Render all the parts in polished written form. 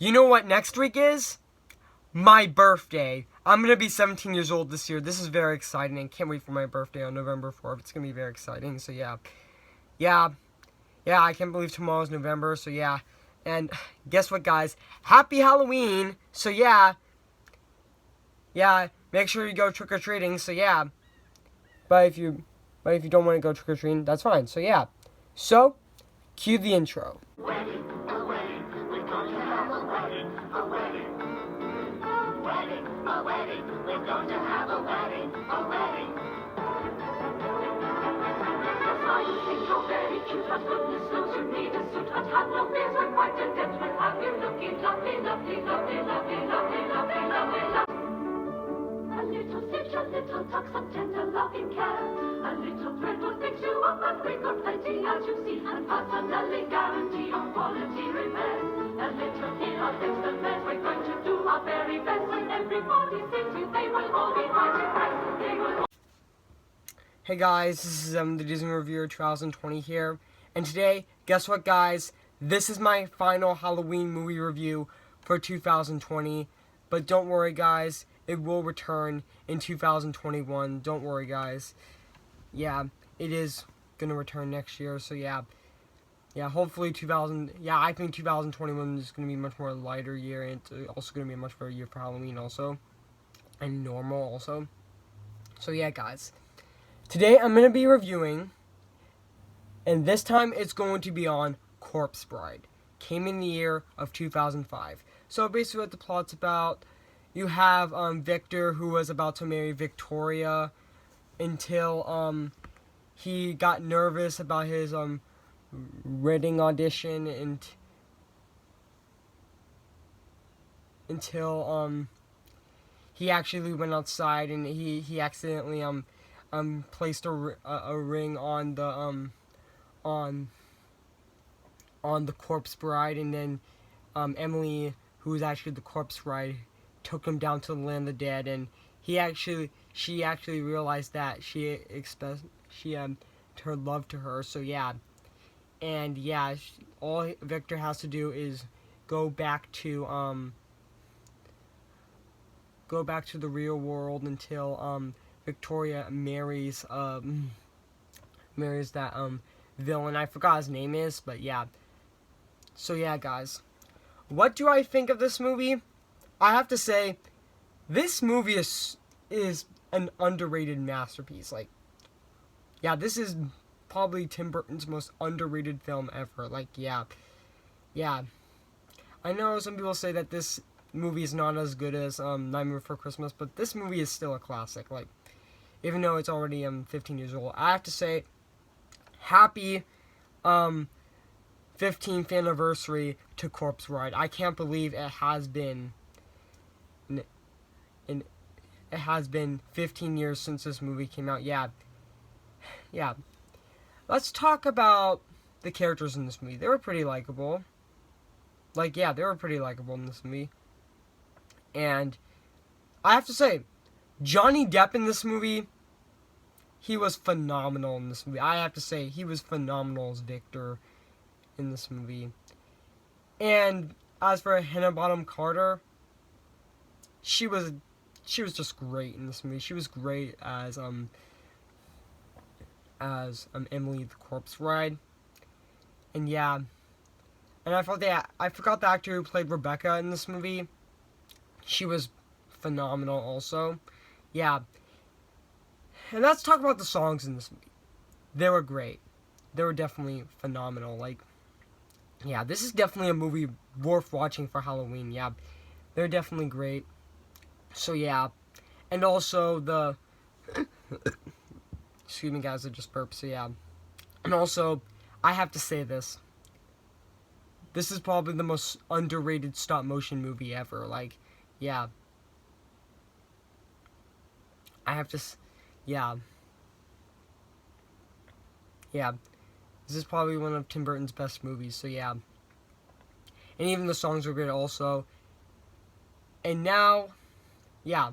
You know what next week is? My birthday. I'm going to be 17 years old this year. This is very exciting. I can't wait for my birthday on November 4th. It's going to be very exciting. So, yeah. Yeah. Yeah, I can't believe tomorrow's November. So, yeah. And guess what, guys? Happy Halloween. So, yeah. Yeah. Make sure you go trick-or-treating. So, yeah. But if you don't want to go trick-or-treating, that's fine. So, yeah. So, cue the intro. Wedding, a wedding, we're going to have a wedding, a wedding. Wedding, a wedding, we're going to have a wedding, a wedding. That's why you think you're very cute, but goodness knows you need a suit. But have no fears, we're quite adept, we'll have you looking lovely, lovely, lovely, lovely, lovely, lovely, lovely, lovely. A little stitch, a little tuck, some tender loving care. A little thread will fix you up, and we've got plenty as you see, and personally guarantee on quality repairs. A little here, a fix the mess. We're going to do our very best. When everybody sees you, they will all be quite impressed. They will all... Hey guys, this is the Disney Reviewer 2020 here, and today, guess what, guys? This is my final Halloween movie review for 2020. But don't worry, guys. It will return in 2021. Don't worry, guys. Yeah, it is gonna return next year. So yeah, hopefully I think 2021 is gonna be a much more lighter year, and it's also gonna be a much better year for Halloween also, and normal also. So yeah, guys. Today I'm gonna be reviewing, and this time it's going to be on Corpse Bride. Came in the year of 2005. So basically, what the plot's about. You have Victor, who was about to marry Victoria until he got nervous about his reading audition, and until he actually went outside and he accidentally placed a ring on the Corpse Bride, and then Emily, who was actually the Corpse Bride, took him down to the land of the dead, and she actually realized that she expressed her love to her. So yeah, and yeah, all Victor has to do is go back to the real world until Victoria marries that villain. I forgot his name is, but yeah. So yeah, guys, what do I think of this movie? I have to say, this movie is an underrated masterpiece. Like, yeah, this is probably Tim Burton's most underrated film ever. Like, yeah. I know some people say that this movie is not as good as Nightmare Before Christmas, but this movie is still a classic. Like, even though it's already 15 years old, I have to say, happy 15th anniversary to Corpse Bride. I can't believe it has been 15 years since this movie came out. Yeah. Let's talk about the characters in this movie. They were pretty likable. Like, yeah, they were pretty likable in this movie. And I have to say, Johnny Depp in this movie, he was phenomenal in this movie. I have to say, he was phenomenal as Victor in this movie. And as for Hannah Bonham Carter, she was just great in this movie. She was great as Emily the Corpse Bride. And yeah, and I forgot the actor who played Rebecca in this movie. She was phenomenal also. Yeah. And let's talk about the songs in this movie. They were great. They were definitely phenomenal. Like, yeah, this is definitely a movie worth watching for Halloween. Yeah, they're definitely great. So yeah, and also the excuse me, guys, I just burped. So yeah, and also I have to say this. This is probably the most underrated stop motion movie ever. Like, yeah, I have to, yeah. This is probably one of Tim Burton's best movies. So yeah, and even the songs were great also. And now, yeah,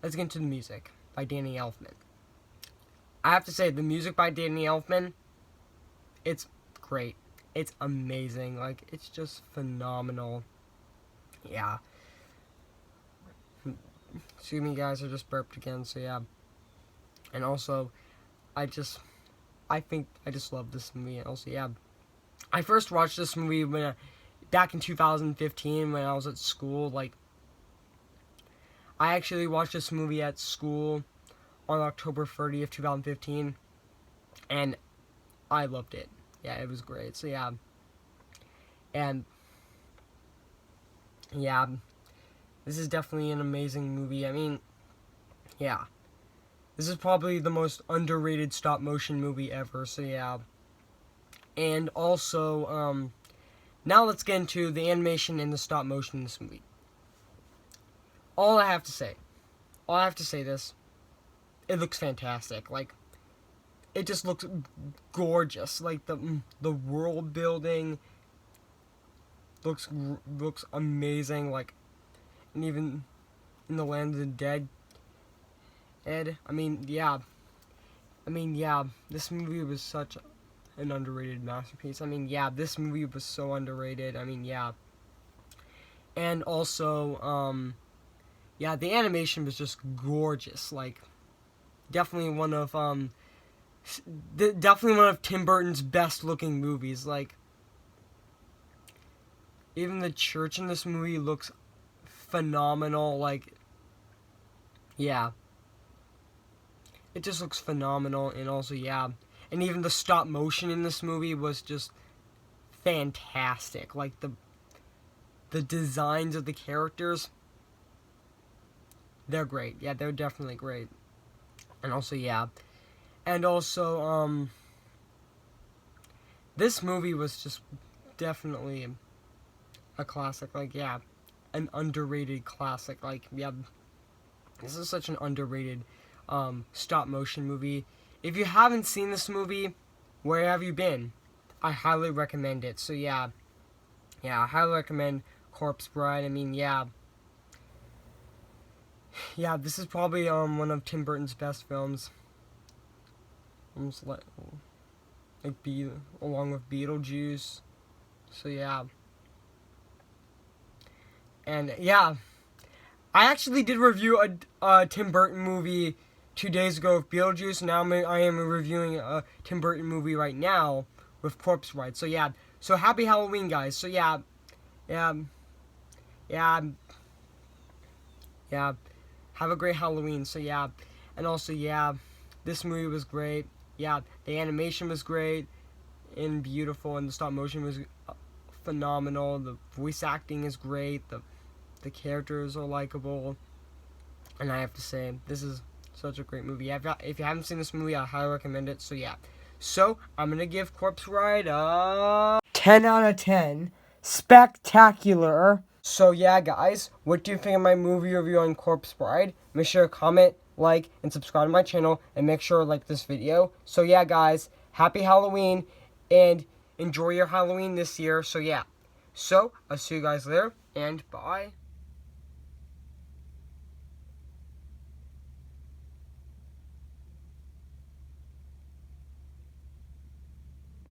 let's get into the music by Danny Elfman. I have to say, the music by Danny Elfman, it's great. It's amazing. Like, it's just phenomenal. Yeah. Excuse me, guys, I just burped again, so yeah. And also, I just love this movie. And also, yeah. I first watched this movie back in 2015 when I was at school. Like, I actually watched this movie at school on October 30th, 2015. And I loved it. Yeah, it was great. So, yeah. And, yeah. This is definitely an amazing movie. I mean, yeah. This is probably the most underrated stop-motion movie ever, so yeah. And also, now let's get into the animation and the stop-motion in this movie. All I have to say this, it looks fantastic. Like, it just looks gorgeous. Like, the world building looks amazing. Like, and even in the Land of the Dead, I mean, yeah, this movie was such an underrated masterpiece. I mean, yeah, this movie was so underrated. I mean, yeah. And also, yeah, the animation was just gorgeous. Like, definitely one of Tim Burton's best looking movies. Like, even the church in this movie looks phenomenal. Like, yeah, it just looks phenomenal. And also, yeah, and even the stop motion in this movie was just fantastic. Like, the designs of the characters, they're great. Yeah, they're definitely great. And also, yeah, and also, this movie was just definitely a classic. Like, yeah, an underrated classic. Like, yeah, this is such an underrated stop motion movie. If you haven't seen this movie, where have you been? I highly recommend it. So yeah, I highly recommend Corpse Bride. I mean, yeah, this is probably one of Tim Burton's best films. Almost like along with Beetlejuice. So yeah. And yeah, I actually did review a Tim Burton movie 2 days ago with Beetlejuice. Now I am reviewing a Tim Burton movie right now with Corpse Bride. So yeah, so happy Halloween, guys. So yeah, have a great Halloween. So yeah, and also yeah, this movie was great. Yeah, the animation was great and beautiful, and the stop motion was phenomenal. The voice acting is great. The characters are likable, and I have to say, this is such a great movie. If you haven't seen this movie, I highly recommend it. So yeah, so I'm gonna give Corpse Bride a 10 out of 10. Spectacular. So yeah, guys, what do you think of my movie review on Corpse Bride? Make sure to comment, like, and subscribe to my channel, and make sure to like this video. So yeah, guys, happy Halloween, and enjoy your Halloween this year. So yeah, so I'll see you guys later, and bye.